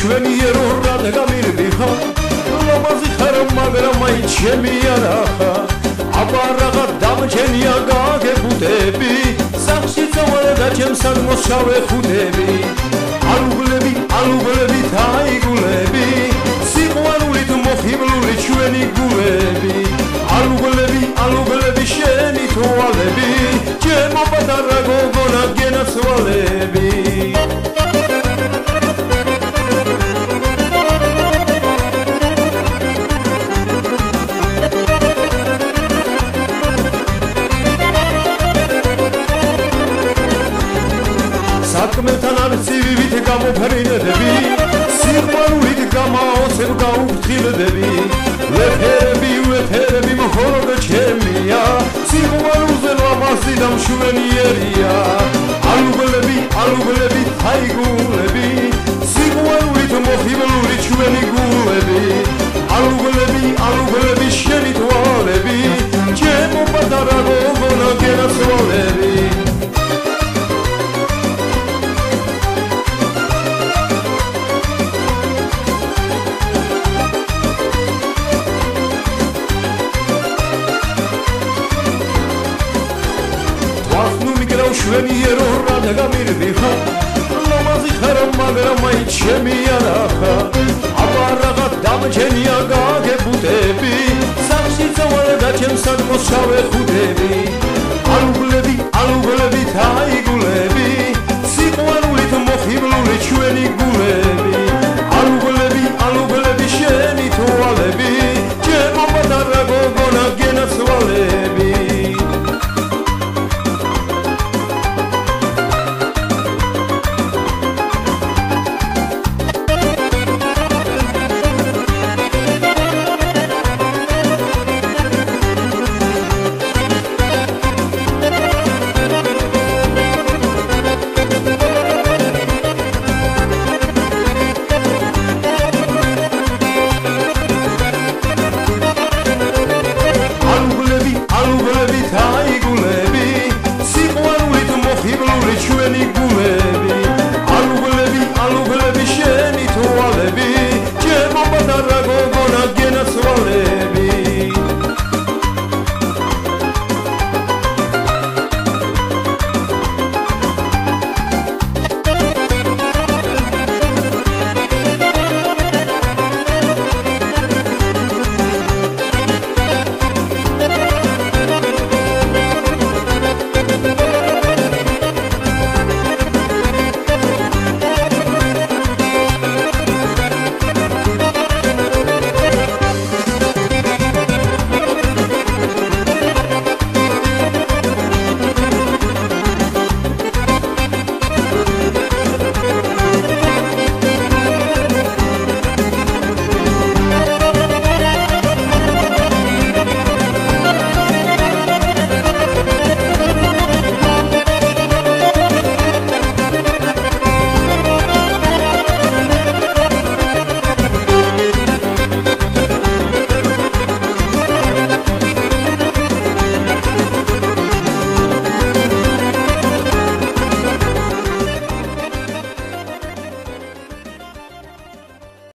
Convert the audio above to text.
ჩვენი ერო რადგან მირდიხარ ლამაზი ხარ მაგრამ მაინც ჩემი არა ხარ აბარაღა დამჩენია გაგებუდები სახში წავალე და ჩემსად მოსავე ხუდები ალუგლები თაიგულები სიყვარულით მოხიბლული ჩვენი გულები ალუგლები შენი თვალები ჩემო პატარა გოგონა გენაცვალები საქმეთან არ ცივივით გამოფრინდები სიყვარულით გამაოცებ გაუფრთხილდები ვეფერები მხოლოდ ჩემია სიყვარულზე ლამაზი და მშვენიერია ალუგლები თაიგულები სიყვარულით მოხიბლული ჩვენი გულები ალუგლები შენი თვალები ჩემო პატარა გოგონა გენაცვალები ჩვენი ერო რადგან მირდიხარ ლამაზი ხარ მაგრამ მაინც ჩემი არა ხარ აბარაღა დამჩენია გაგებუდები სახში წავალე და ჩემსად მოსავე ხუდები ალუგლები თაიგულები სიყვარულით მოხიბლული ჩვენი გულები ალუგლები შენი თვალები ჩემო პატარა გოგონა გენაცვალები allugulevi, siguarulit, mohiblulit,